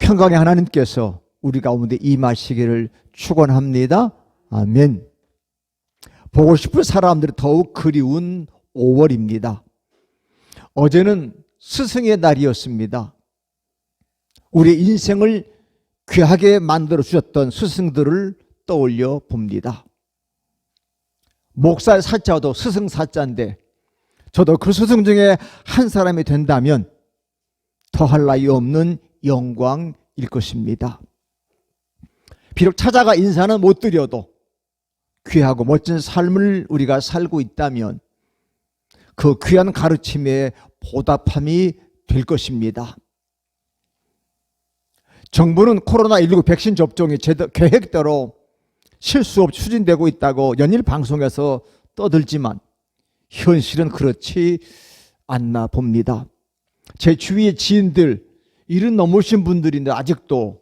평강의 하나님께서 우리 가운데 임하시기를 축원합니다. 아멘. 보고 싶은 사람들이 더욱 그리운 5월입니다. 어제는 스승의 날이었습니다. 우리 인생을 귀하게 만들어 주셨던 스승들을 떠올려 봅니다. 목사의 사자도 스승 사자인데 저도 그 스승 중에 한 사람이 된다면 더할 나위 없는 영광일 것입니다. 비록 찾아가 인사는 못 드려도 귀하고 멋진 삶을 우리가 살고 있다면 그 귀한 가르침에 보답함이 될 것입니다. 정부는 코로나19 백신 접종이 계획대로 실수 없이 추진되고 있다고 연일 방송에서 떠들지만 현실은 그렇지 않나 봅니다. 제 주위의 지인들, 70 넘으신 분들인데 아직도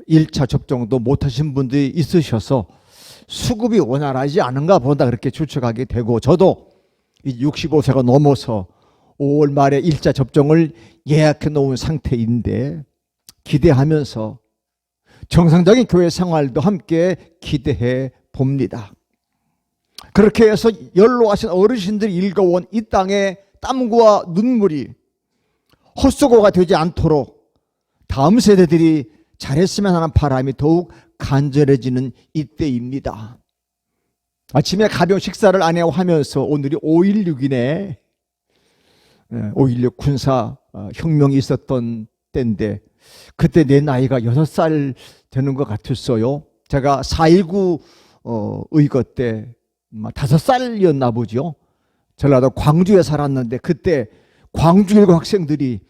1차 접종도 못하신 분들이 있으셔서 수급이 원활하지 않은가 보다 그렇게 추측하게 되고, 저도 65세가 넘어서 5월 말에 1차 접종을 예약해 놓은 상태인데 기대하면서 정상적인 교회 생활도 함께 기대해 봅니다. 그렇게 해서 연로하신 어르신들이 일궈온 이 땅의 땀과 눈물이 헛수고가 되지 않도록 다음 세대들이 잘했으면 하는 바람이 더욱 간절해지는 이때입니다. 아침에 가벼운 식사를 아내와 하면서 오늘이 5.16이네. 5.16 군사 혁명이 있었던 때인데 그때 내 나이가 6살 되는 것 같았어요. 제가 4.19 의거 때 5살이었나 보죠. 전라도 광주에 살았는데 그때 광주 일고 학생들이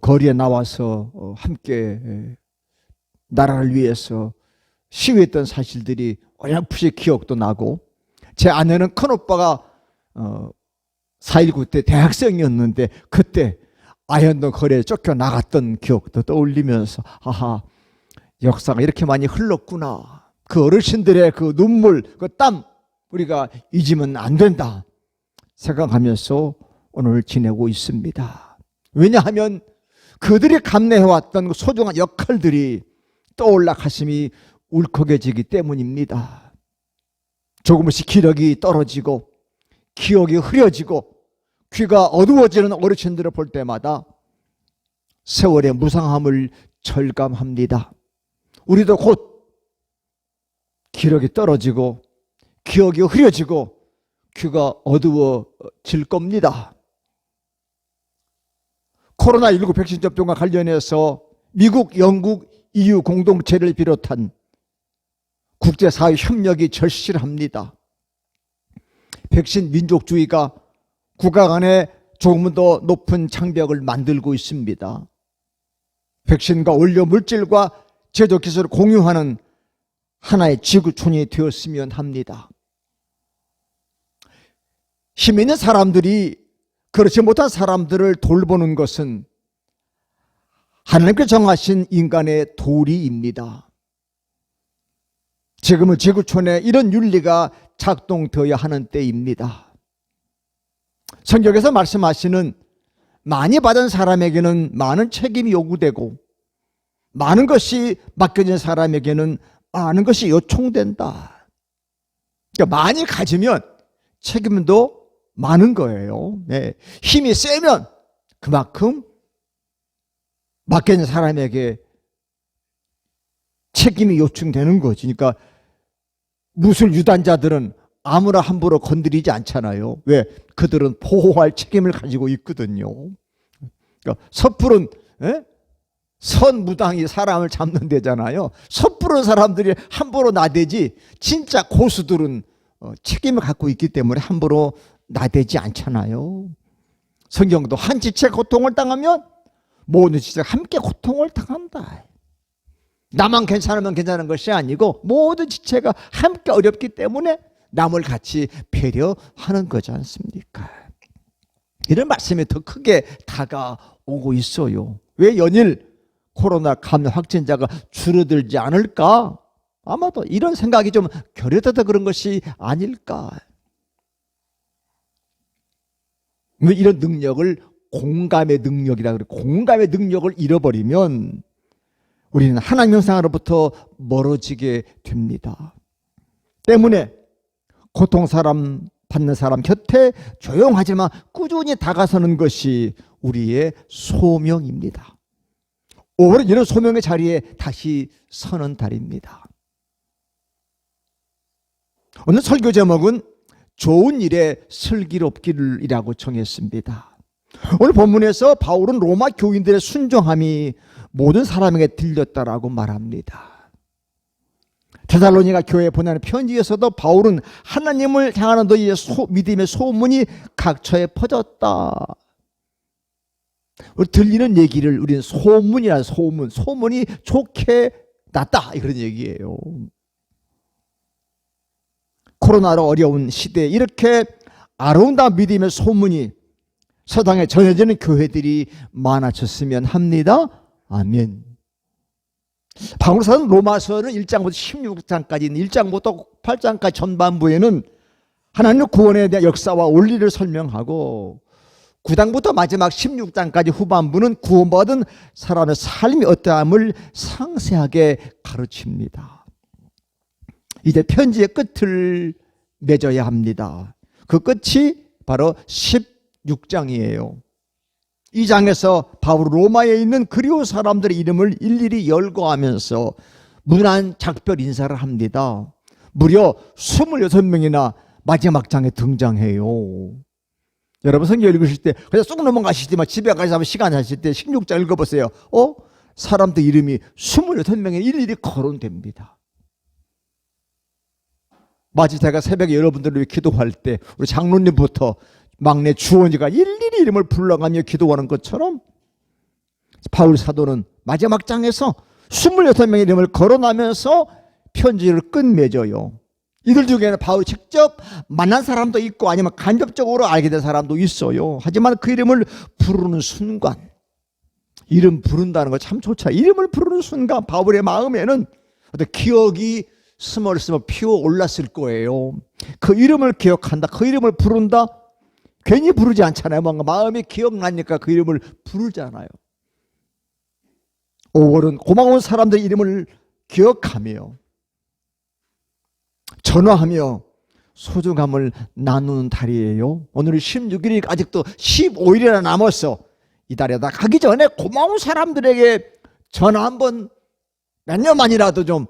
거리에 나와서 함께 나라를 위해서 시위했던 사실들이 어렴풋이 기억도 나고, 제 아내는 큰오빠가 4.19 때 대학생이었는데 그때 아현동 거리에 쫓겨나갔던 기억도 떠올리면서 아하, 역사가 이렇게 많이 흘렀구나. 그 어르신들의 그 눈물, 그 땀 우리가 잊으면 안 된다 생각하면서 오늘 지내고 있습니다. 왜냐하면 그들이 감내해왔던 소중한 역할들이 떠올라 가슴이 울컥해지기 때문입니다. 조금씩 기력이 떨어지고 기억이 흐려지고 귀가 어두워지는 어르신들을 볼 때마다 세월의 무상함을 절감합니다. 우리도 곧 기력이 떨어지고 기억이 흐려지고 귀가 어두워질 겁니다. 코로나19 백신 접종과 관련해서 미국, 영국, EU 공동체를 비롯한 국제사회 협력이 절실합니다. 백신 민족주의가 국가 간에 조금 더 높은 장벽을 만들고 있습니다. 백신과 원료 물질과 제조 기술을 공유하는 하나의 지구촌이 되었으면 합니다. 힘 있는 사람들이 그렇지 못한 사람들을 돌보는 것은 하나님께 정하신 인간의 도리입니다. 지금은 지구촌에 이런 윤리가 작동되어야 하는 때입니다. 성경에서 말씀하시는 많이 받은 사람에게는 많은 책임이 요구되고 많은 것이 맡겨진 사람에게는 많은 것이 요청된다. 그러니까 많이 가지면 책임도 많은 거예요. 네. 힘이 세면 그만큼 맡겨진 사람에게 책임이 요청되는 거지. 그러니까 무술 유단자들은 아무나 함부로 건드리지 않잖아요. 왜? 그들은 보호할 책임을 가지고 있거든요. 그러니까 섣부른 선무당이 사람을 잡는 데잖아요. 섣부른 사람들이 함부로 나대지 진짜 고수들은 책임을 갖고 있기 때문에 함부로 나대지 않잖아요. 성경도 한 지체가 고통을 당하면 모든 지체가 함께 고통을 당한다. 나만 괜찮으면 괜찮은 것이 아니고 모든 지체가 함께 어렵기 때문에 남을 같이 배려하는 거지 않습니까? 이런 말씀이 더 크게 다가오고 있어요. 왜 연일 코로나 감염 확진자가 줄어들지 않을까? 아마도 이런 생각이 좀 결여돼서 그런 것이 아닐까? 왜 이런 능력을 공감의 능력이라 그래? 공감의 능력을 잃어버리면 우리는 하나님 형상으로부터 멀어지게 됩니다. 때문에 고통받는 사람 곁에 조용하지만 꾸준히 다가서는 것이 우리의 소명입니다. 5월은 이런 소명의 자리에 다시 서는 달입니다. 오늘 설교 제목은 좋은 일에 슬기롭기를이라고 정했습니다. 오늘 본문에서 바울은 로마 교인들의 순종함이 모든 사람에게 들렸다라고 말합니다. 데살로니가 교회에 보내는 편지에서도 바울은 하나님을 향하는 너희의 믿음의 소문이 각처에 퍼졌다. 우리 들리는 얘기를 우리는 소문이라는 소문이 좋게 났다 이런 얘기예요. 코로나로 어려운 시대에 이렇게 아름다운 믿음의 소문이 서당에 전해지는 교회들이 많아졌으면 합니다. 아멘. 바울 사도는 로마서는 1장부터 16장까지 있는 1장부터 8장까지 전반부에는 하나님의 구원에 대한 역사와 원리를 설명하고 9장부터 마지막 16장까지 후반부는 구원받은 사람의 삶이 어떠함을 상세하게 가르칩니다. 이제 편지의 끝을 맺어야 합니다. 그 끝이 바로 16장이에요. 이 장에서 바울 로마에 있는 그리운 사람들의 이름을 일일이 열거하면서 문안 작별 인사를 합니다. 무려 26명이나 마지막 장에 등장해요. 여러분 성경 읽으실 때 그냥 쑥 넘어가시지만 집에 가서 한번 시간 하실 때 16장 읽어보세요. 사람들 이름이 26명이 일일이 거론됩니다. 마치 제가 새벽에 여러분들을 위해 기도할 때 우리 장로님부터 막내 주원이가 일일이 이름을 불러가며 기도하는 것처럼 바울 사도는 마지막 장에서 26명의 이름을 거론하면서 편지를 끝맺어요. 이들 중에는 바울이 직접 만난 사람도 있고 아니면 간접적으로 알게 된 사람도 있어요. 하지만 그 이름을 부르는 순간, 이름 부른다는 거 참 좋죠. 이름을 부르는 순간 바울의 마음에는 어떤 기억이 스멀스멀 피어올랐을 거예요. 그 이름을 기억한다, 그 이름을 부른다. 괜히 부르지 않잖아요. 뭔가 마음이 기억나니까 그 이름을 부르잖아요. 5월은 고마운 사람들의 이름을 기억하며 전화하며 소중함을 나누는 달이에요. 오늘 16일이 아직도 15일이나 남았어. 이 달에다 가기 전에 고마운 사람들에게 전화 한번 몇 년만이라도 좀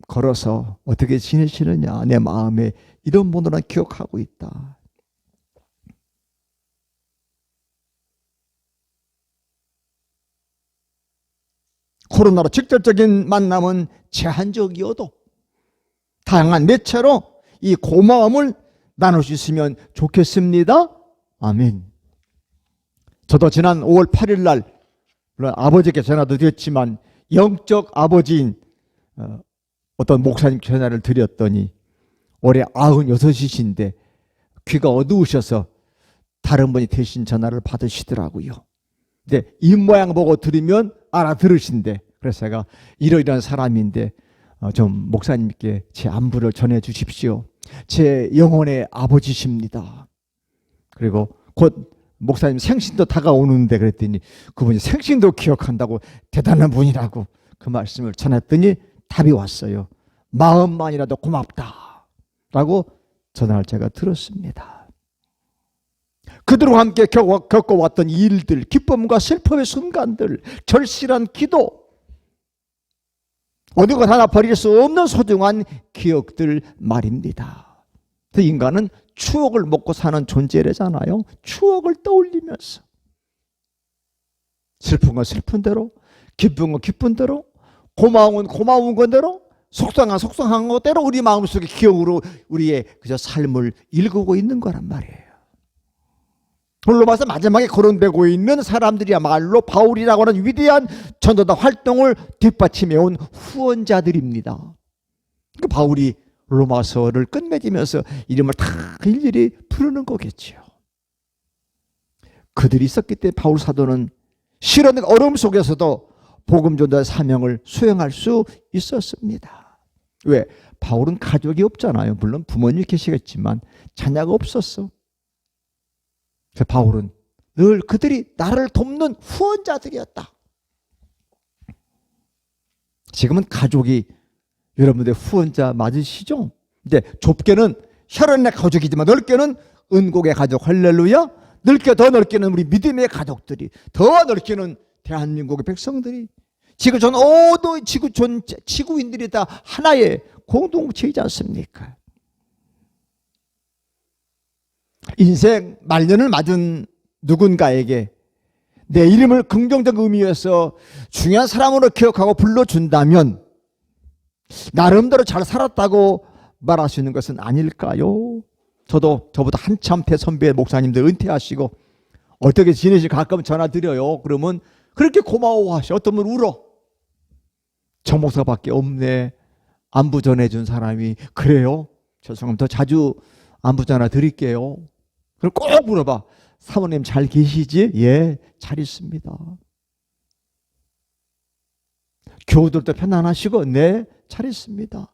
걸어서 어떻게 지내시느냐, 내 마음에 이런 분들은 기억하고 있다. 코로나로 직접적인 만남은 제한적이어도 다양한 매체로 이 고마움을 나눌 수 있으면 좋겠습니다. 아멘. 저도 지난 5월 8일 날 물론 아버지께 전화도 드렸지만 영적 아버지인 어떤 목사님 전화를 드렸더니 올해 96이신데 귀가 어두우셔서 다른 분이 대신 전화를 받으시더라고요. 근데 입모양 보고 들으면 알아들으신대. 그래서 제가 이러이러한 사람인데 좀 목사님께 제 안부를 전해 주십시오. 제 영혼의 아버지십니다. 그리고 곧 목사님 생신도 다가오는데 그랬더니 그분이 생신도 기억한다고 대단한 분이라고 그 말씀을 전했더니 답이 왔어요. 마음만이라도 고맙다 라고 전화를 제가 들었습니다. 그들과 함께 겪어왔던 일들, 기쁨과 슬픔의 순간들, 절실한 기도, 어디가 하나 버릴 수 없는 소중한 기억들 말입니다. 그 인간은 추억을 먹고 사는 존재라잖아요. 추억을 떠올리면서 슬픈 건 슬픈 대로, 기쁜 건 기쁜 대로, 고마운 건 고마운 건대로, 속상한 것대로 우리 마음속의 기억으로 우리의 그저 삶을 일구고 있는 거란 말이에요. 오늘로 봐서 마지막에 거론되고 있는 사람들이야말로 바울이라고 하는 위대한 전도다 활동을 뒷받침해온 후원자들입니다. 그러니까 바울이 로마서를 끝맺으면서 이름을 다 일일이 부르는 거겠죠. 그들이 있었기 때문에 바울 사도는 시련과 어려움 속에서도 복음 전도의 사명을 수행할 수 있었습니다. 왜? 바울은 가족이 없잖아요. 물론 부모님이 계시겠지만 자녀가 없었어. 그래서 바울은 늘 그들이 나를 돕는 후원자들이었다. 지금은 가족이 여러분들 후원자 맞으시죠? 이제 좁게는 혈연의 가족이지만 넓게는 은곡의 가족, 할렐루야. 넓게 더 넓게는 우리 믿음의 가족들이, 더 넓게는 대한민국의 백성들이, 지구촌 모든 지구인들이 다 하나의 공동체이지 않습니까? 인생 말년을 맞은 누군가에게 내 이름을 긍정적 의미에서 중요한 사람으로 기억하고 불러준다면 나름대로 잘 살았다고 말할 수 있는 것은 아닐까요? 저도 저보다 한참 대선배 목사님들 은퇴하시고 어떻게 지내시 가끔 전화 드려요. 그러면 그렇게 고마워하셔. 어떤 분 울어. 저 목사밖에 없네. 안부 전해준 사람이. 그래요? 죄송합니다. 더 자주 안부 전화 드릴게요. 그럼 꼭 물어봐. 사모님 잘 계시지? 예, 잘 있습니다. 교우들도 편안하시고? 네, 잘 있습니다.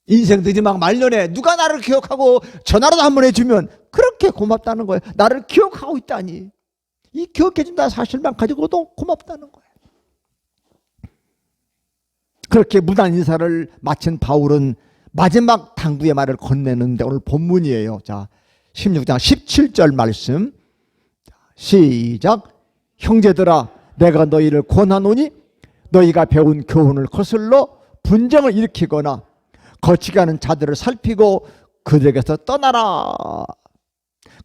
인생들이 막 말년에 누가 나를 기억하고 전화라도 한번 해주면 그렇게 고맙다는 거예요. 나를 기억하고 있다니. 이 기억해준다는 사실만 가지고도 고맙다는 거예요. 그렇게 무단 인사를 마친 바울은 마지막 당부의 말을 건네는데 오늘 본문이에요. 자, 16장 17절 말씀. 시작. 형제들아, 내가 너희를 권하노니 너희가 배운 교훈을 거슬러 분쟁을 일으키거나 거치게 하는 자들을 살피고 그들에게서 떠나라.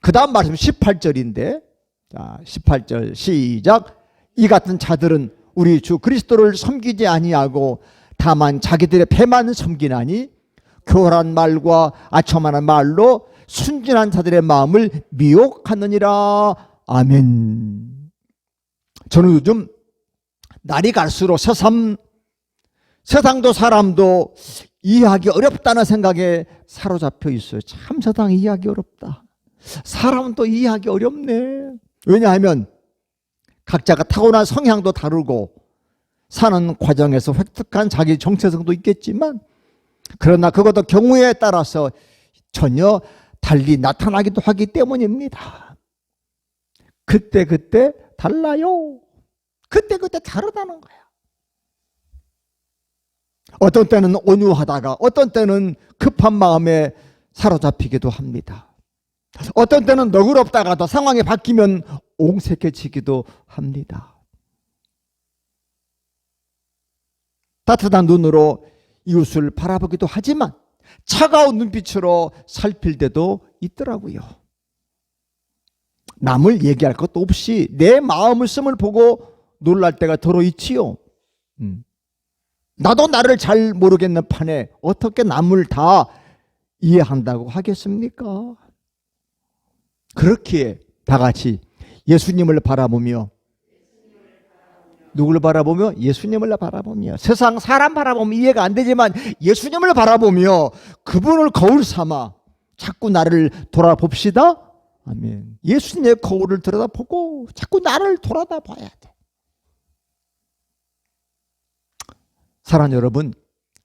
그 다음 말씀 18절인데, 자, 18절 시작. 이 같은 자들은 우리 주 그리스도를 섬기지 아니하고 다만 자기들의 배만 섬기나니 교활한 말과 아첨하는 말로 순진한 자들의 마음을 미혹하느니라. 아멘. 저는 요즘 날이 갈수록 세상도 사람도 이해하기 어렵다는 생각에 사로잡혀 있어요. 참 세상 이해하기 어렵다. 사람은 또 이해하기 어렵네. 왜냐하면 각자가 타고난 성향도 다르고 사는 과정에서 획득한 자기 정체성도 있겠지만 그러나 그것도 경우에 따라서 전혀 달리 나타나기도 하기 때문입니다. 그때 달라요. 그때 다르다는 거야. 어떤 때는 온유하다가 어떤 때는 급한 마음에 사로잡히기도 합니다. 어떤 때는 너그럽다가도 상황이 바뀌면 옹색해지기도 합니다. 따뜻한 눈으로 이웃을 바라보기도 하지만 차가운 눈빛으로 살필 때도 있더라고요. 남을 얘기할 것도 없이 내 마음을 씀을 보고 놀랄 때가 더러 있지요. 나도 나를 잘 모르겠는 판에 어떻게 남을 다 이해한다고 하겠습니까? 그렇기에 다 같이 예수님을 바라보며, 누구를 바라보며? 예수님을 바라보며. 세상 사람 바라보면 이해가 안 되지만 예수님을 바라보며 그분을 거울 삼아 자꾸 나를 돌아봅시다. 아멘. 예수님의 거울을 들여다보고 자꾸 나를 돌아다봐야 돼. 사랑하는 여러분,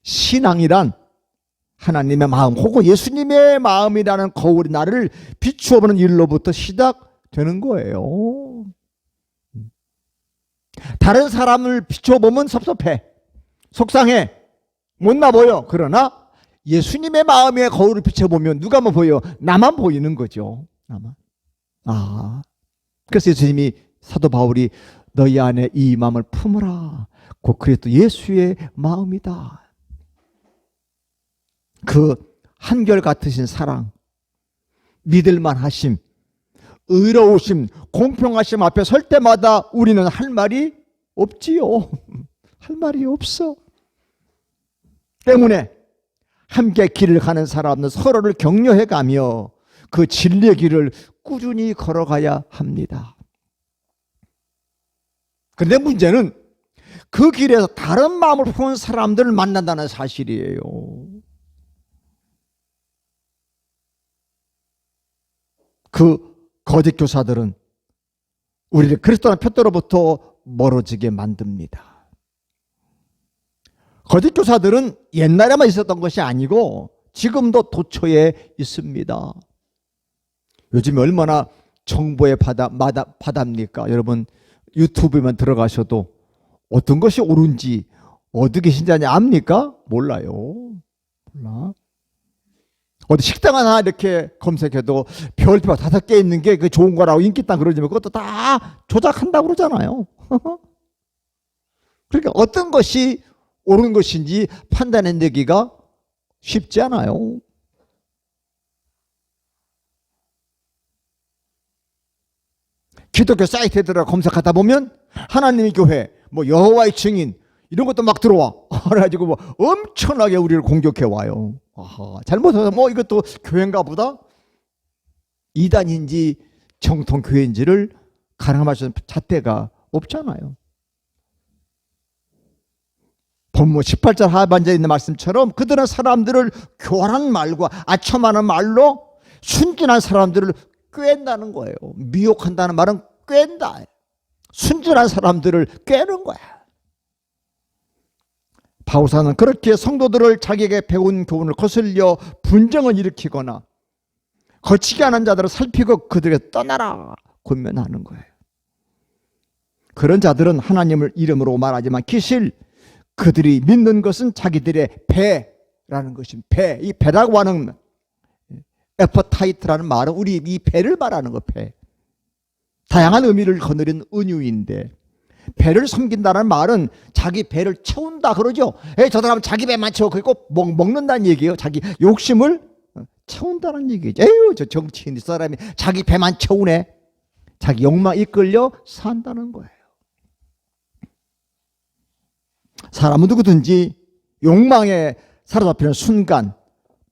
신앙이란 하나님의 마음 혹은 예수님의 마음이라는 거울이 나를 비추어보는 일로부터 시작되는 거예요. 다른 사람을 비춰보면 섭섭해, 속상해, 못나 보여. 그러나 예수님의 마음의 거울을 비춰보면 누가만 보여? 나만 보이는 거죠. 나만. 그래서 예수님이, 사도 바울이 너희 안에 이 마음을 품으라. 곧 그리스도 예수의 마음이다. 그 한결같으신 사랑, 믿을만 하심, 의로우심, 공평하심 앞에 설 때마다 우리는 할 말이 없지요. 할 말이 없어. 때문에 함께 길을 가는 사람은 서로를 격려해가며 그 진리의 길을 꾸준히 걸어가야 합니다. 그런데 문제는 그 길에서 다른 마음을 품은 사람들을 만난다는 사실이에요. 그 거짓 교사들은 우리를 그리스도의 표대로부터 멀어지게 만듭니다. 거짓 교사들은 옛날에만 있었던 것이 아니고 지금도 도처에 있습니다. 요즘에 얼마나 정보의 바다입니까? 여러분 유튜브에만 들어가셔도 어떤 것이 옳은지 어디 계신지 압니까? 몰라요. 몰라. 어디 식당 하나 이렇게 검색해도 별표 5개 있는 게 그 좋은 거라고 인기땅 그러지만 그것도 다 조작한다고 그러잖아요. 그러니까 어떤 것이 옳은 것인지 판단해내기가 쉽지 않아요. 기독교 사이트에 들어가 검색하다 보면 하나님의 교회, 뭐 여호와의 증인 이런 것도 막 들어와. 그래가지고 뭐 엄청나게 우리를 공격해 와요. 아하, 잘못해서 뭐 이것도 교회인가 보다. 이단인지 정통 교회인지를 가늠할 수 있는 잣대가 없잖아요. 본문 18절 하반절에 있는 말씀처럼 그들은 사람들을 교활한 말과 아첨하는 말로 순진한 사람들을 꿰는다는 거예요. 미혹한다는 말은 꿰는다. 순진한 사람들을 꿰는 거야. 바울사는 그렇게 성도들을 자기에게 배운 교훈을 거슬려 분쟁을 일으키거나 거치게 하는 자들을 살피고 그들에게 떠나라 권면하는 거예요. 그런 자들은 하나님을 이름으로 말하지만 기실 그들이 믿는 것은 자기들의 배라는 것입니다. 배, 이 배라고 하는 에퍼타이트라는 말은 우리 이 배를 말하는 거, 배. 다양한 의미를 거느린 은유인데 배를 섬긴다는 말은 자기 배를 채운다 그러죠. 저 사람은 자기 배만 채워 그리고 먹는다는 얘기예요. 자기 욕심을 채운다는 얘기죠. 에휴, 저 정치인 이 사람이 자기 배만 채우네. 자기 욕망 이끌려 산다는 거예요. 사람은 누구든지 욕망에 사로잡히는 순간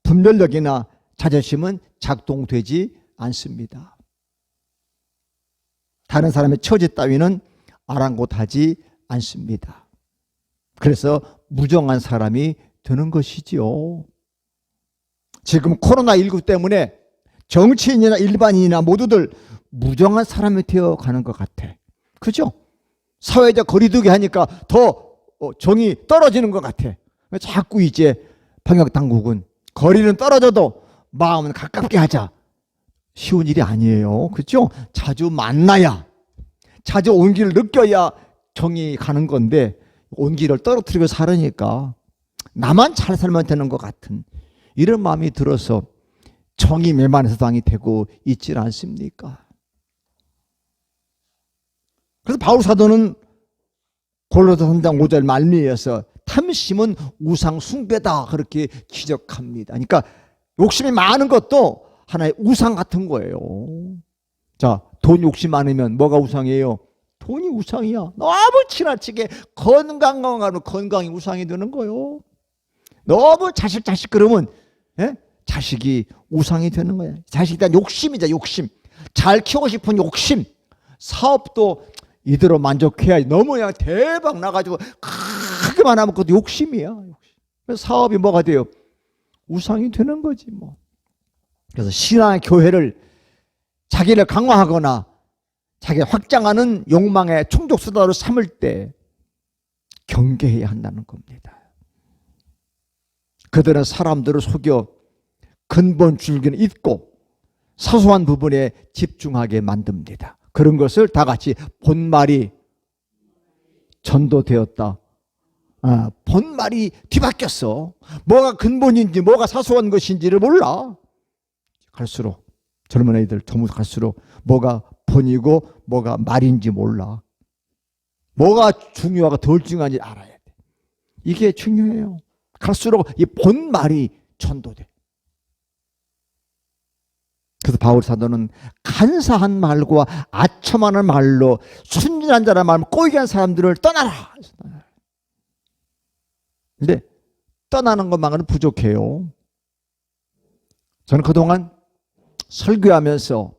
분별력이나 자존심은 작동되지 않습니다. 다른 사람의 처지 따위는 아랑곳하지 않습니다. 그래서 무정한 사람이 되는 것이지요. 지금 코로나19 때문에 정치인이나 일반인이나 모두들 무정한 사람이 되어가는 것 같아. 그죠? 사회적 거리두기 하니까 더 정이 떨어지는 것 같아. 자꾸 이제 방역당국은 거리는 떨어져도 마음은 가깝게 하자. 쉬운 일이 아니에요. 그렇죠? 자주 만나야, 자주 온기를 느껴야 정이 가는 건데 온기를 떨어뜨리고 살으니까 나만 잘 살면 되는 것 같은 이런 마음이 들어서 정이 메마른 세상이 되고 있지 않습니까? 그래서 바울 사도는 골로새 3장 5절 말미에서 탐심은 우상 숭배다 그렇게 지적합니다. 그러니까 욕심이 많은 것도 하나의 우상 같은 거예요. 자, 돈 욕심 많으면 뭐가 우상이에요? 돈이 우상이야. 너무 지나치게 건강하면 건강이 우상이 되는 거예요. 너무 자식 그러면 자식이 우상이 되는 거야. 자식에 대한 욕심이자 욕심. 잘 키우고 싶은 욕심. 사업도 이대로 만족해야지. 너무 그냥 대박 나가지고 크게만 하면 그것도 욕심이야. 그래서 사업이 뭐가 돼요? 우상이 되는 거지 뭐. 그래서 신앙의 교회를 자기를 강화하거나 자기를 확장하는 욕망의 충족수단으로 삼을 때 경계해야 한다는 겁니다. 그들은 사람들을 속여 근본 줄기는 잊고 사소한 부분에 집중하게 만듭니다. 그런 것을 다 같이 본말이 전도되었다. 본말이 뒤바뀌었어. 뭐가 근본인지 뭐가 사소한 것인지를 몰라. 갈수록 젊은 애들 전부 갈수록 뭐가 본이고 뭐가 말인지 몰라. 뭐가 중요하고 덜 중요한지 알아야 돼. 이게 중요해요. 갈수록 이 본말이 전도돼. 그래서 바울 사도는 간사한 말과 아첨하는 말로 순진한 자라는 말을 꼬이게 한 사람들을 떠나라. 근데 떠나는 것만으로는 부족해요. 저는 그동안 설교하면서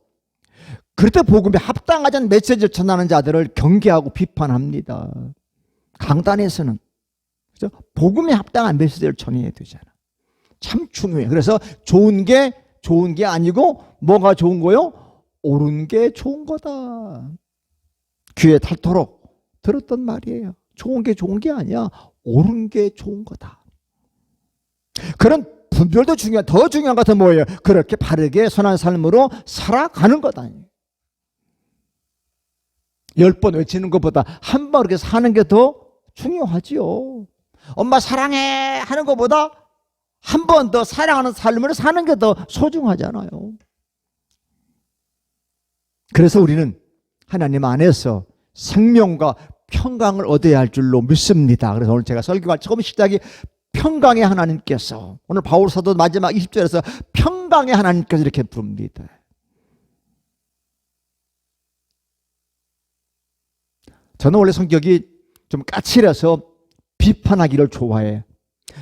그때 복음에 합당하지 않은 메시지를 전하는 자들을 경계하고 비판합니다. 강단에서는 그렇죠? 복음에 합당한 메시지를 전해야 되잖아. 참 중요해. 그래서 좋은 게 아니고 뭐가 좋은 거요? 옳은 게 좋은 거다. 귀에 닳도록 들었던 말이에요. 좋은 게 아니야. 옳은 게 좋은 거다. 그런 분별도 더 중요한 것은 뭐예요? 그렇게 바르게 선한 삶으로 살아가는 거다. 10번 외치는 것보다 한 번 이렇게 사는 게 더 중요하지요. 엄마 사랑해 하는 것보다 한 번 더 사랑하는 삶을 사는 게 더 소중하잖아요. 그래서 우리는 하나님 안에서 생명과 평강을 얻어야 할 줄로 믿습니다. 그래서 오늘 제가 설교할 처음 시작이 평강의 하나님께서, 오늘 바울 사도 마지막 20절에서 평강의 하나님께서 이렇게 부릅니다. 저는 원래 성격이 좀 까칠해서 비판하기를 좋아해.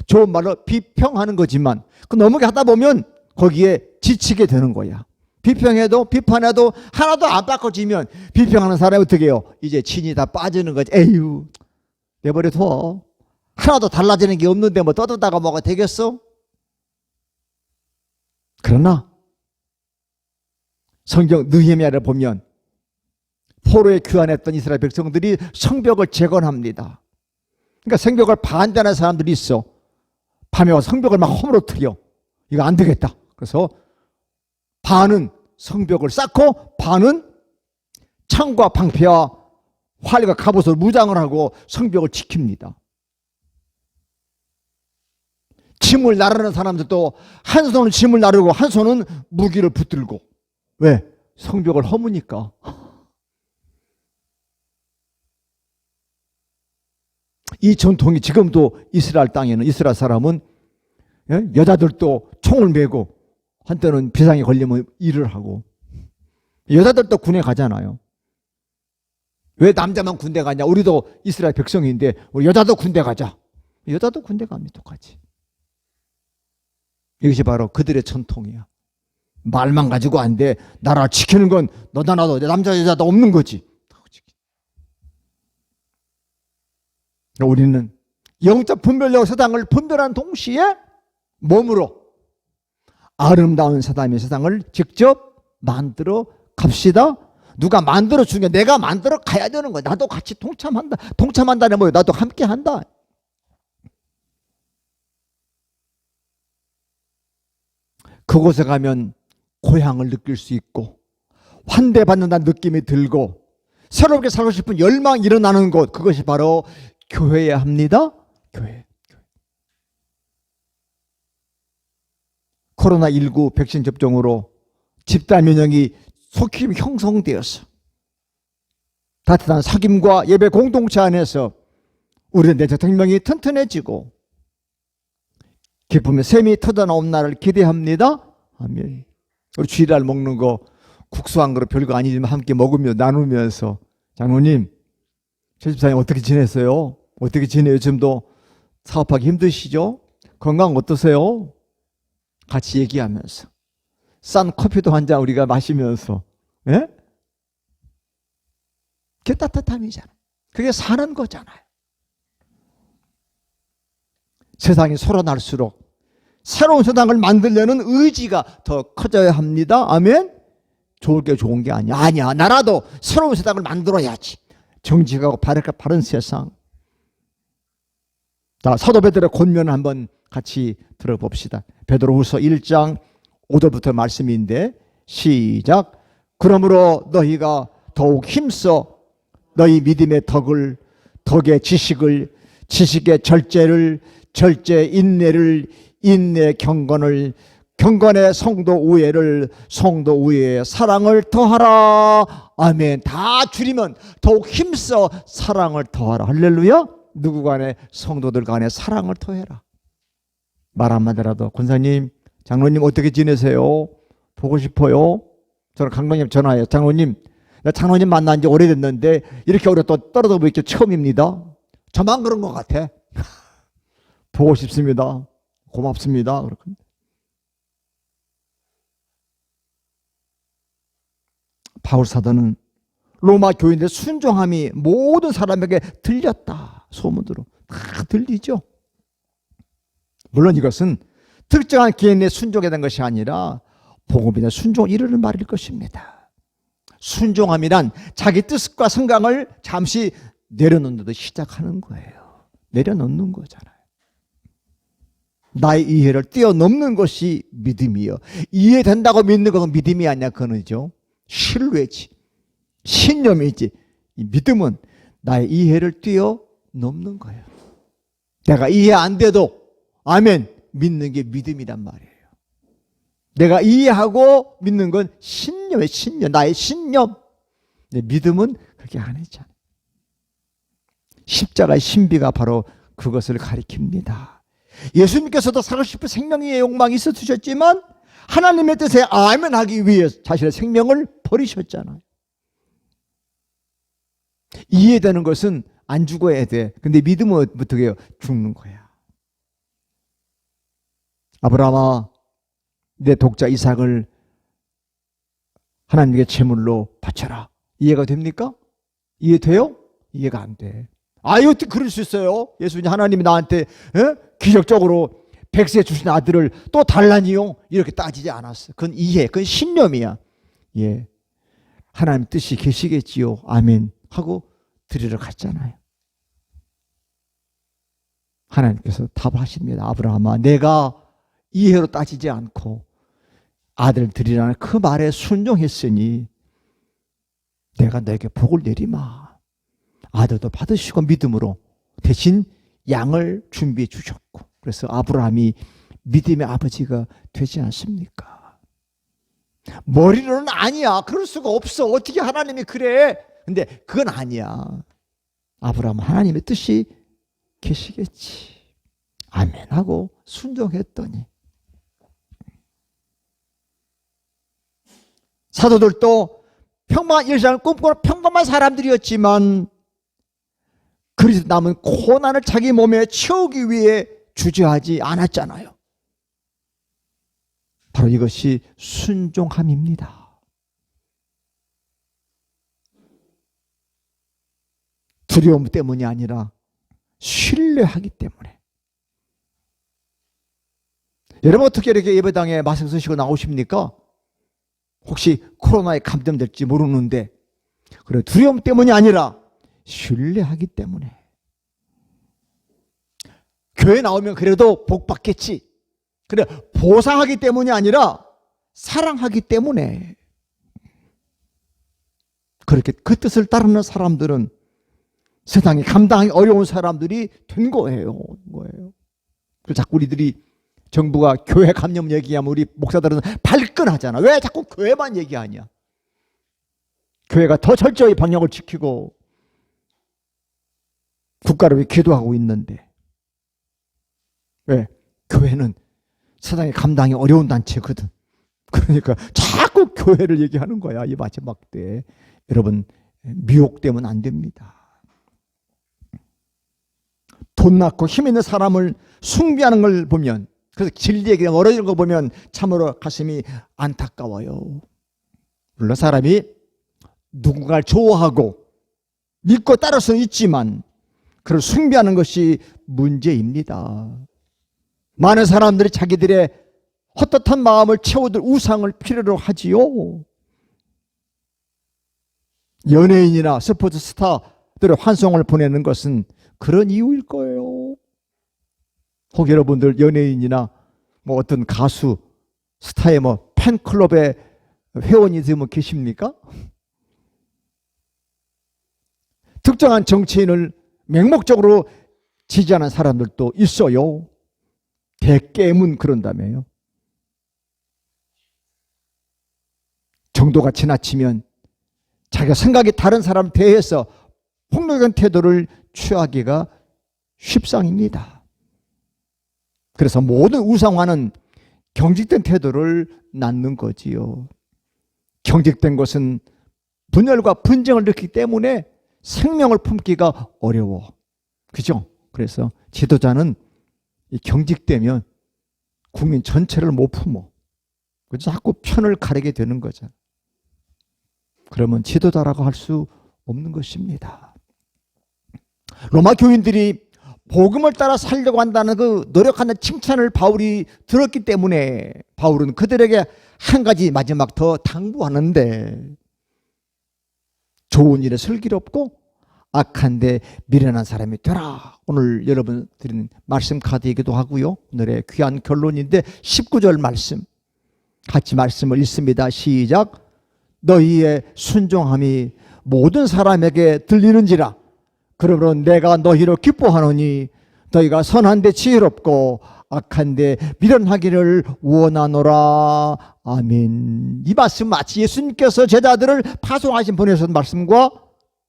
좋은 말로 비평하는 거지만 너무 하다 보면 거기에 지치게 되는 거야. 비평해도 비판해도 하나도 안 바꿔지면 비평하는 사람이 어떻게 해요? 이제 진이 다 빠지는 거지. 에휴, 내버려둬. 하나도 달라지는 게 없는데 뭐 떠들다가 뭐가 되겠어? 그러나 성경 느헤미야를 보면 포로에 귀환했던 이스라엘 백성들이 성벽을 재건합니다. 그러니까 성벽을 반대하는 사람들이 있어. 밤에 와서 성벽을 막 허물어뜨려. 이거 안 되겠다. 그래서 반은 성벽을 쌓고 반은 창과 방패와 활과 갑옷을 무장을 하고 성벽을 지킵니다. 짐을 나르는 사람들도 한 손은 짐을 나르고 한 손은 무기를 붙들고. 왜? 성벽을 허무니까. 이 전통이 지금도 이스라엘 땅에는, 이스라엘 사람은 여자들도 총을 메고 한때는 비상이 걸리면 일을 하고, 여자들도 군에 가잖아요. 왜 남자만 군대 가냐? 우리도 이스라엘 백성인데 우리 여자도 군대 가자. 여자도 군대 갑니다. 똑같이. 이것이 바로 그들의 전통이야. 말만 가지고 안 돼. 나라 지키는 건 너다 나도 남자 여자도 없는 거지. 우리는 영적 분별력 세상을 분별하는 동시에 몸으로 아름다운 사람의 세상을 직접 만들어 갑시다. 누가 만들어 주는 게 내가 만들어 가야 되는 거야. 나도 같이 동참한다. 동참한다는 뭐예요? 나도 함께 한다. 그곳에 가면 고향을 느낄 수 있고 환대받는다는 느낌이 들고 새롭게 살고 싶은 열망이 일어나는 곳, 그것이 바로 교회여야 합니다. 교회. 코로나19 백신 접종으로 집단 면역이 속히 형성되었어. 따뜻한 사귐과 예배 공동체 안에서 우리의 내적 생명이 튼튼해지고 기쁨의 샘이 터져나온 날을 기대합니다. 아멘. 우리 주일날 먹는 거 국수 한 그릇 별거 아니지만 함께 먹으며 나누면서, 장로님, 최 집사님 어떻게 지냈어요? 어떻게 지내요? 요즘도 사업하기 힘드시죠? 건강 어떠세요? 같이 얘기하면서 싼 커피도 한 잔 우리가 마시면서, 예? 그게 따뜻함이잖아. 그게 사는 거잖아요. 세상이 살아날수록 새로운 세상을 만들려는 의지가 더 커져야 합니다. 아멘. 좋을 게 좋은 게 아니야. 아니야. 나라도 새로운 세상을 만들어야지. 정직하고 바른 세상. 자, 사도 베드로의 권면을 한번 같이 들어봅시다. 베드로후서 1장 5절부터 말씀인데, 시작. 그러므로 너희가 더욱 힘써 너희 믿음의 덕의 지식을, 지식의 절제를, 절제 인내를, 인내 경건을, 경건의 성도 우애를, 성도 우애의 사랑을 더하라. 아멘. 다 줄이면 더욱 힘써 사랑을 더하라. 할렐루야. 누구 간에, 성도들 간에 사랑을 더해라. 말 한마디라도, 권사님, 장로님 어떻게 지내세요? 보고 싶어요. 저는 강동님 전화해요. 장로님, 나 장로님 만난 지 오래됐는데 이렇게 오래 또 떨어져 보기 처음입니다. 저만 그런 것 같아. 보고 싶습니다. 고맙습니다. 바울 사도는 로마 교인들의 순종함이 모든 사람에게 들렸다. 소문으로 다 들리죠. 물론 이것은 특정한 개인의 순종에 대한 것이 아니라 복음에 대한 순종을 이루는 말일 것입니다. 순종함이란 자기 뜻과 생각을 잠시 내려놓는 시작하는 거예요. 내려놓는 거잖아요. 나의 이해를 뛰어넘는 것이 믿음이요. 이해된다고 믿는 것은 믿음이 아니야. 그거는죠, 신뢰지, 신념이지. 이 믿음은 나의 이해를 뛰어넘는 넘는 거예요. 내가 이해 안 돼도 아멘 믿는 게 믿음이란 말이에요. 내가 이해하고 믿는 건 신념이에요. 신념, 나의 신념. 믿음은 그렇게 안 했잖아요. 십자가의 신비가 바로 그것을 가리킵니다. 예수님께서도 살고 싶은 생명의 욕망이 있으셨지만 하나님의 뜻에 아멘하기 위해 자신의 생명을 버리셨잖아요. 이해되는 것은 안 죽어야 돼. 근데 믿음은 어떻게 해요? 죽는 거야. 아브라함아, 내 독자 이삭을 하나님께 제물로 바쳐라. 이해가 됩니까? 이해돼요? 이해가 안 돼. 어떻게 그럴 수 있어요? 예수님 하나님이 나한테 기적적으로 100세 주신 아들을 또 달라니요? 이렇게 따지지 않았어. 그건 이해, 그건 신념이야. 예, 하나님 뜻이 계시겠지요. 아멘 하고 드리러 갔잖아요. 하나님께서 답을 하십니다. 아브라함아, 내가 이해로 따지지 않고 아들 드리라는 그 말에 순종했으니 내가 너에게 복을 내리마. 아들도 받으시고 믿음으로 대신 양을 준비해 주셨고, 그래서 아브라함이 믿음의 아버지가 되지 않습니까? 머리로는 아니야. 그럴 수가 없어. 어떻게 하나님이 그래? 근데 그건 아니야. 아브라함은 하나님의 뜻이 계시겠지. 아멘 하고 순종했더니, 사도들도 평범한 일상을 꿈꾸는 평범한 사람들이었지만 그리스도 남은 고난을 자기 몸에 채우기 위해 주저하지 않았잖아요. 바로 이것이 순종함입니다. 두려움 때문이 아니라 신뢰하기 때문에. 여러분 어떻게 이렇게 예배당에 마스크 쓰시고 나오십니까? 혹시 코로나에 감염될지 모르는데, 그래, 두려움 때문이 아니라 신뢰하기 때문에. 교회 나오면 그래도 복 받겠지. 그래, 보상하기 때문이 아니라 사랑하기 때문에. 그렇게 그 뜻을 따르는 사람들은 세상에 감당하기 어려운 사람들이 된 거예요. 그래서 자꾸 우리들이 정부가 교회 감염 얘기하면 우리 목사들은 발끈하잖아. 왜 자꾸 교회만 얘기하냐? 교회가 더 철저히 방역을 지키고 국가를 위해 기도하고 있는데, 왜? 교회는 세상에 감당이 어려운 단체거든. 그러니까 자꾸 교회를 얘기하는 거야, 이 마지막 때. 여러분, 미혹되면 안 됩니다. 돈 많고 힘 있는 사람을 숭배하는 걸 보면, 그래서 진리에게 멀어지는 거 보면 참으로 가슴이 안타까워요. 물론 사람이 누군가를 좋아하고 믿고 따를 수는 있지만 그걸 숭배하는 것이 문제입니다. 많은 사람들이 자기들의 헛헛한 마음을 채워둘 우상을 필요로 하지요. 연예인이나 스포츠 스타들의 환송을 보내는 것은 그런 이유일 거예요. 혹 여러분들 연예인이나 뭐 어떤 가수, 스타의 뭐 팬클럽에 회원이 되면 계십니까? 특정한 정치인을 맹목적으로 지지하는 사람들도 있어요. 대깨문 그런다며요. 정도가 지나치면 자기가 생각이 다른 사람 대해서 폭력적인 태도를 취하기가 쉽상입니다. 그래서 모든 우상화는 경직된 태도를 낳는 거지요. 경직된 것은 분열과 분쟁을 일으키기 때문에 생명을 품기가 어려워. 그죠? 그래서 지도자는 경직되면 국민 전체를 못 품어. 그래서 자꾸 편을 가리게 되는 거죠. 그러면 지도자라고 할 수 없는 것입니다. 로마 교인들이 복음을 따라 살려고 한다는 그 노력하는 칭찬을 바울이 들었기 때문에 바울은 그들에게 한 가지 마지막 더 당부하는데, 좋은 일에 슬기롭고 악한데 미련한 사람이 되라. 오늘 여러분 드리는 말씀 카드이기도 하고요. 오늘의 귀한 결론인데 19절 말씀 같이 말씀을 읽습니다. 시작. 너희의 순종함이 모든 사람에게 들리는지라 그러므로 내가 너희로 기뻐하노니 너희가 선한데 지혜롭고 악한데 미련하기를 원하노라. 아멘. 이 말씀 마치 예수님께서 제자들을 파송하신 보내신 말씀과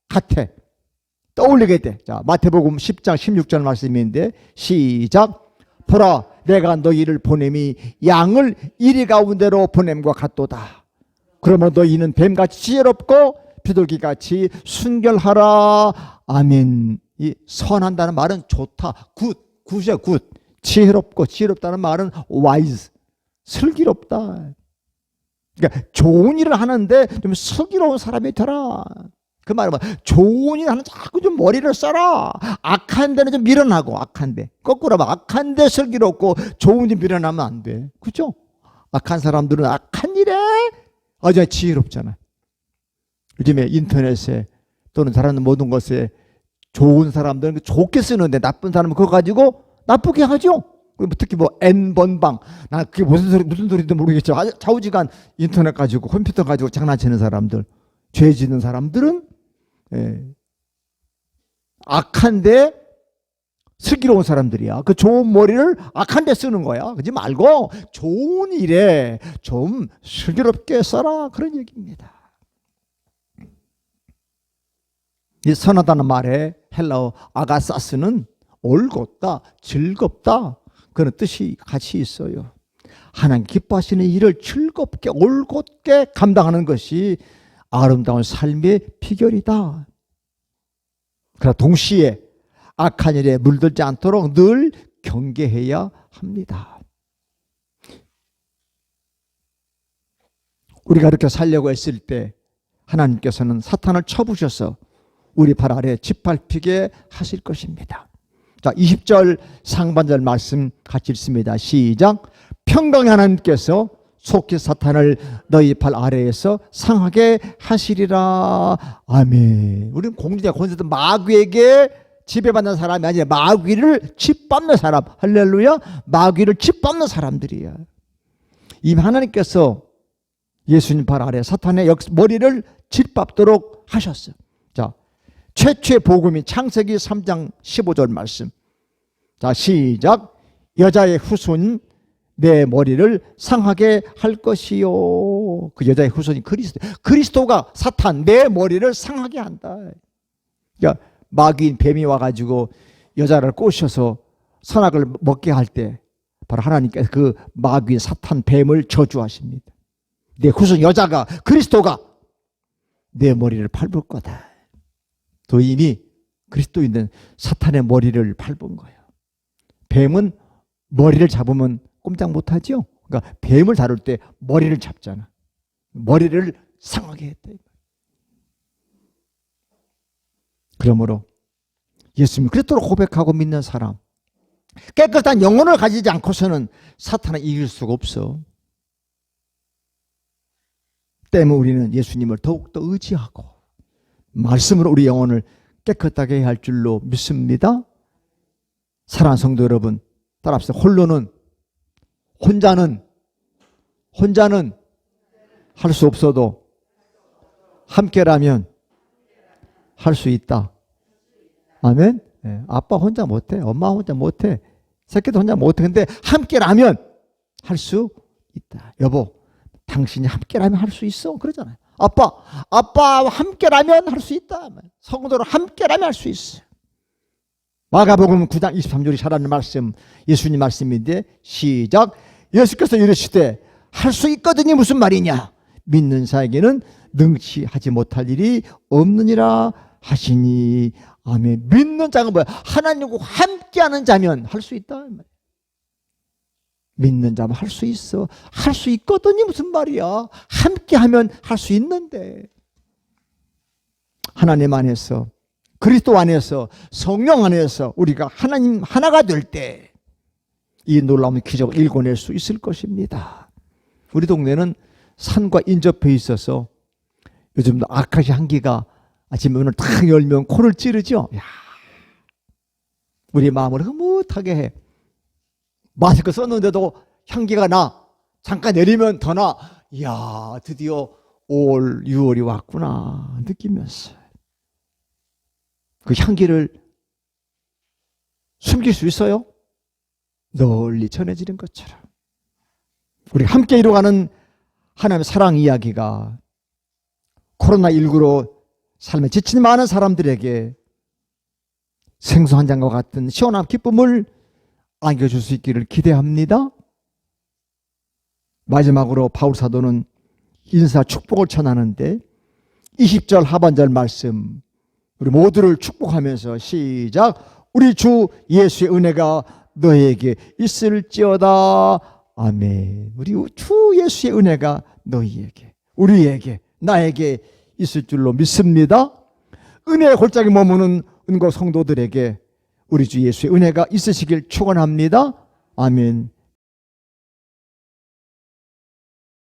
같아. 떠올리게 돼. 자, 마태복음 10장 16절 말씀인데 시작. 보라, 내가 너희를 보냄이 양을 이리 가운데로 보냄과 같도다. 그러면 너희는 뱀같이 지혜롭고 비둘기같이 순결하라. 아멘. 이 선한다는 말은 좋다. 굿이야, 굿. 지혜롭고 지혜롭다는 말은 wise. 슬기롭다. 그러니까 좋은 일을 하는데 좀 슬기로운 사람이 되라. 그 말은 좋은 일 하는 자꾸 좀 머리를 써라. 악한 데는 좀 밀어나고, 악한데. 거꾸로 하면 악한 데 슬기롭고 좋은 일 밀어나면 안 돼. 그죠? 악한 사람들은 악한 일에 아주 지혜롭잖아. 요즘에 인터넷에 또는 다른 모든 것에 좋은 사람들은 좋게 쓰는데 나쁜 사람은 그거 가지고 나쁘게 하죠. 특히 뭐 N번방. 나 그게 무슨 소리인지 모르겠죠. 좌우지간 인터넷 가지고 컴퓨터 가지고 장난치는 사람들, 죄 짓는 사람들은 악한데 슬기로운 사람들이야. 그 좋은 머리를 악한데 쓰는 거야. 그러지 말고 좋은 일에 좀 슬기롭게 써라. 그런 얘기입니다. 이 선하다는 말에 헬라어 아가사스는 올곧다, 즐겁다 그런 뜻이 같이 있어요. 하나님 기뻐하시는 일을 즐겁게 올곧게 감당하는 것이 아름다운 삶의 비결이다. 그러나 동시에 악한 일에 물들지 않도록 늘 경계해야 합니다. 우리가 이렇게 살려고 했을 때 하나님께서는 사탄을 쳐부셔서 우리 발 아래 짓밟히게 하실 것입니다. 자, 20절 상반절 말씀 같이 읽습니다. 시작. 평강의 하나님께서 속히 사탄을 너희 발 아래에서 상하게 하시리라. 아멘. 우리는 공주자 권세도 마귀에게 지배받는 사람이 아니라 마귀를 짓밟는 사람. 할렐루야. 마귀를 짓밟는 사람들이야. 이미 하나님께서 예수님 발 아래 사탄의 머리를 짓밟도록 하셨어요. 자, 최초의 복음이 창세기 3장 15절 말씀. 자, 시작. 여자의 후손 내 머리를 상하게 할 것이요. 그 여자의 후손이 그리스도가 사탄 내 머리를 상하게 한다. 그러니까 마귀인 뱀이 와가지고 여자를 꼬셔서 선악을 먹게 할 때 바로 하나님께서 그 마귀인 사탄 뱀을 저주하십니다. 내 후손 여자가 그리스도가 내 머리를 밟을 거다. 또 이미 그리스도인은 사탄의 머리를 밟은 거예요. 뱀은 머리를 잡으면 꼼짝 못하죠. 그러니까 뱀을 다룰 때 머리를 잡잖아. 머리를 상하게 했다. 그러므로 예수님 그리스도로 고백하고 믿는 사람, 깨끗한 영혼을 가지지 않고서는 사탄을 이길 수가 없어. 때문에 우리는 예수님을 더욱더 의지하고 말씀으로 우리 영혼을 깨끗하게 해야 할 줄로 믿습니다. 사랑하는 성도 여러분, 따라합시다. 혼자는 할 수 없어도 함께라면 할 수 있다. 아멘. 네, 아빠 혼자 못해, 엄마 혼자 못해, 새끼도 혼자 못해. 근데 함께라면 할 수 있다. 여보, 당신이 함께라면 할 수 있어. 그러잖아요. 아빠와 함께라면 할 수 있다. 성도로 함께라면 할 수 있어. 마가복음 9장 23절이 잘하는 말씀, 예수님 말씀인데 시작. 예수께서 이르시되 할 수 있거든이 무슨 말이냐. 믿는 자에게는 능치 하지 못할 일이 없느니라 하시니. 아멘. 믿는 자가 뭐야? 하나님과 함께하는 자면 할 수 있다. 믿는 자면 할 수 있어. 할 수 있거든이 무슨 말이야. 함께하면 할 수 있는데. 하나님 안에서, 그리스도 안에서, 성령 안에서 우리가 하나님 하나가 될 때 이 놀라운 기적을 일궈낼 수 있을 것입니다. 우리 동네는 산과 인접해 있어서 요즘도 아카시아 향기가 아침에 문을 탁 열면 코를 찌르죠. 야, 우리 마음을 흐뭇하게 해. 마스크 썼는데도 향기가 나. 잠깐 내리면 더 나. 이야, 드디어 5월, 6월이 왔구나 느끼면서. 그 향기를 숨길 수 있어요? 널리 전해지는 것처럼 우리 함께 이루어가는 하나님의 사랑 이야기가 코로나19로 삶에 지친 많은 사람들에게 생수 한 잔과 같은 시원한 기쁨을 안겨줄 수 있기를 기대합니다. 마지막으로 바울 사도는 인사 축복을 전하는데 20절 하반절 말씀 우리 모두를 축복하면서 시작. 우리 주 예수의 은혜가 너에게 있을지어다. 아멘. 우리 주 예수의 은혜가 너희에게, 우리에게, 나에게 있을 줄로 믿습니다. 은혜의 골짜기 머무는 은고 성도들에게 우리 주 예수의 은혜가 있으시길 축원합니다. 아멘.